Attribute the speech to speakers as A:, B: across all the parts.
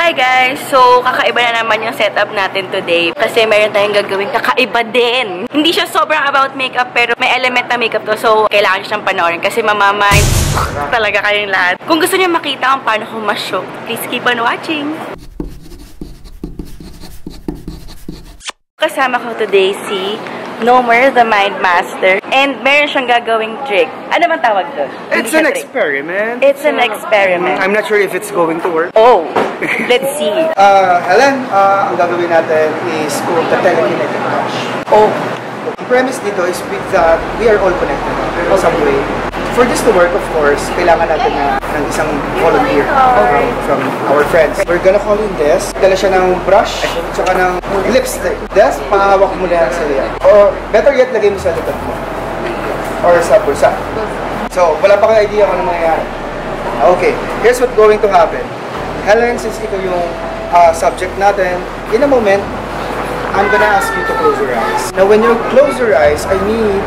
A: Hi guys! So, kakaiba na naman yung setup natin today. Kasi meron tayong gagawin kakaiba din. Hindi siya sobrang about makeup pero may element na makeup to. So, kailangan nyo siyang panoorin kasi mamamind talaga kayong lahat. Kung gusto nyo makita kung paano ko ma-show, please keep on watching! Kasama ko today si Nomer, the Mind Master. And meron siyang gagawing trick. Ano bang tawag doon?
B: It's an experiment.
A: It's an experiment.
B: I'm not sure if it's going to work.
A: Oh, let's see.
B: Helen, ang gagawin natin is called the telekinetic touch.
A: Oh.
B: The premise dito is that we are all connected in some way. For this to work, of course, kailangan natin ng isang volunteer from our friends. We're gonna call in Des. Dala siya ng brush, tsaka ng lipstick. Des, pahawak mo na yan sa liyan. Or better yet, lagay mo sa likod mo. Or sa bulsa. So, wala pa kayo idea kung ano mangyayari. Okay, here's what's going to happen. Helen, since ikaw yung subject natin, in a moment, I'm gonna ask you to close your eyes. Now, when you close your eyes, I need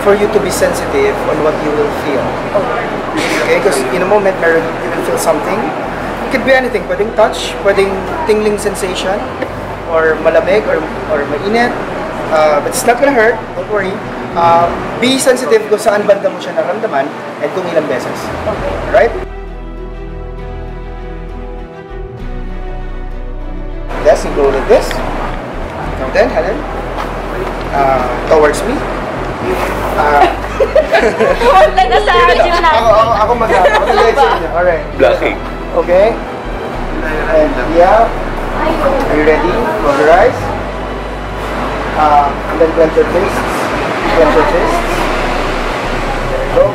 B: for you to be sensitive on what you will feel. Okay? Because in a moment, you will feel something. It could be anything. Pwedeng touch, pwedeng tingling sensation, or malamig, or mainit. But it's not gonna hurt. Don't worry. Be sensitive kung saan banda mo siya naramdaman and kung ilang beses.
A: Okay.
B: Right? Yes, you go like this. Now then, Helen, towards me. Ako mag-direction niya. Alright.
C: Blocking.
B: Okay. And yeah. Are you ready? Close your eyes. And then clench your fists. Clench your fists. There you go.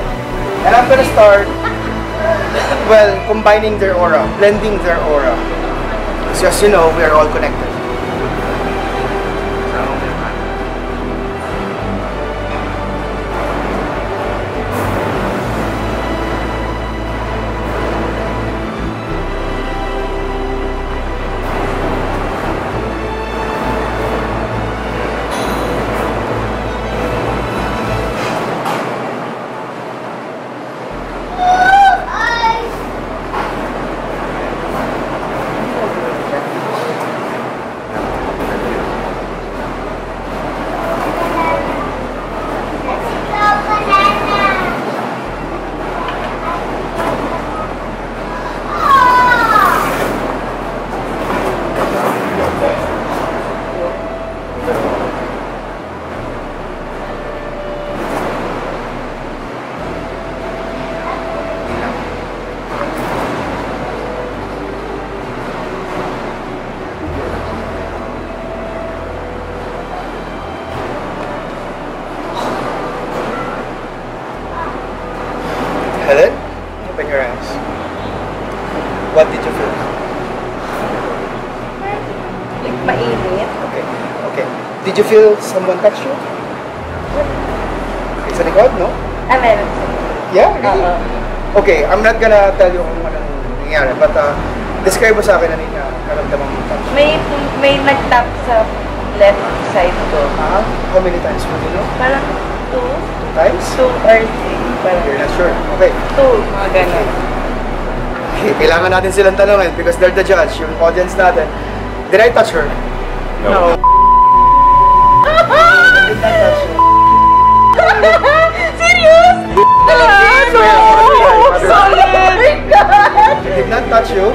B: And I'm gonna start, well, combining their aura, blending their aura. So as you know, we are all connected. Helen, open your eyes. What did you feel?
A: Like, mainit.
B: Okay. Did you feel someone touch you? It's a record, no?
A: Meron.
B: Yeah, really? Okay, I'm not gonna tell you kung anong nangyari, but describe mo sa akin ano yung naramdaman mo touch.
A: May nag-tap sa left side ko.
B: How many times would you know?
A: Parang 2
B: Times?
A: or 3. Parang
B: You're not sure. Okay.
A: 2, mga ganun.
B: Okay, kailangan natin silang tanongin because they're the judge, yung audience natin. Did I touch her?
C: No.
B: I did not touch her.
A: Serious?
B: No!
A: Solid!
B: I did not touch you.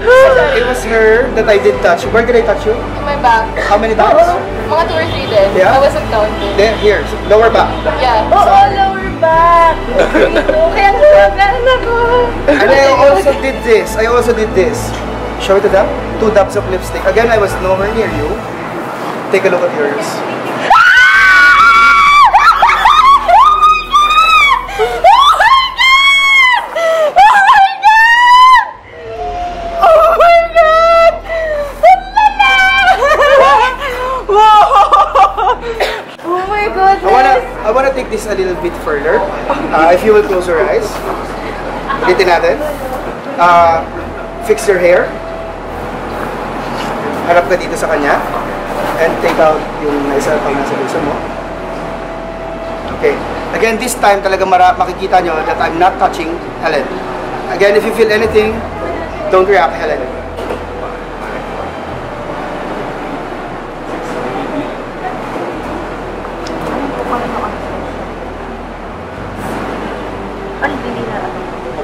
B: It was her that I did touch. Where did I touch you?
D: In my back.
B: How many times?
D: Mga 2 or 3 din.
B: Yeah?
D: I wasn't counting.
B: There, here, lower back.
D: Yeah.
A: Lower back! Kaya naman ako!
B: And I also did this. Show it to them. 2 dabs of lipstick. Again, I was nowhere near you. Take a look at yours. I wanna take this a little bit further. If you will close your eyes. Ulitin natin. Fix your hair. Harap ka dito sa kanya. And take out yung isa pang nasa bulsa mo. Okay. Again, this time talaga makikita nyo that I'm not touching Helen. Again, if you feel anything, don't react, Helen.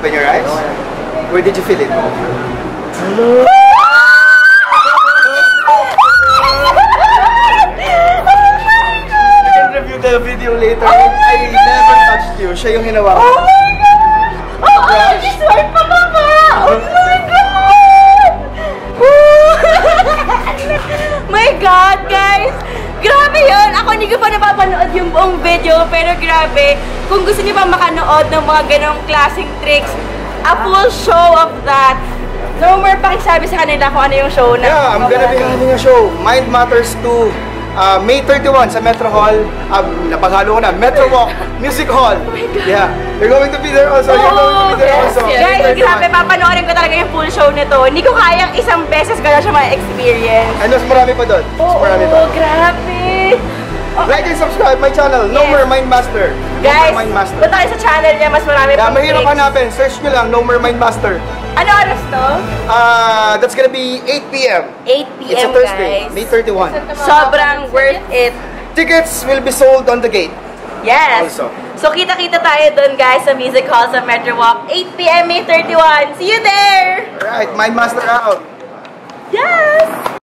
B: Open your eyes. Where did you feel it? You can review the video later. I never touched you. Siya yung hinawa ko.
A: Oh my God! Oh, this one pa ba? Oh my God! My God, guys! Grabe yun! Ako hindi ko pa napapanood yung buong video, pero grabe. Kung gusto niyo pa makanood ng mga ganong klaseng tricks, a full show of that. No more pakisabi sa kanila kung ano yung show na.
B: Yeah, I'm gonna be having a show. Mind Matters 2. May 31 sa Metro Hall. Napaghalo ko na. Metro Walk Music Hall.
A: Oh my God.
B: Yeah. You're going to be there also. You're going to be there also.
A: Guys, grabe, papanoorin ko talaga yung full show nito. Hindi ko kayang isang beses ko na siya ma-experience.
B: And mas marami pa doon. Mas marami pa.
A: Oo, grabe.
B: Like and subscribe my channel. No More Mind Master.
A: Guys,
B: No More Mind Master.
A: punta kayo sa channel niya. Mas marami
B: Yeah,
A: pang
B: mahirap
A: tricks.
B: hanapin. Search nyo lang. No More Mind Master.
A: Ano oras to?
B: That's gonna be 8 p.m.
A: 8 p.m.
B: It's a Thursday.
A: guys.
B: May 31.
A: Sobrang worth it.
B: Tickets will be sold on the gate.
A: Yes.
B: Also.
A: So, kita-kita tayo dun, guys, sa Music Hall sa Metro Walk. 8 p.m. May 31. See you there!
B: Alright, Mind Master out.
A: Yes!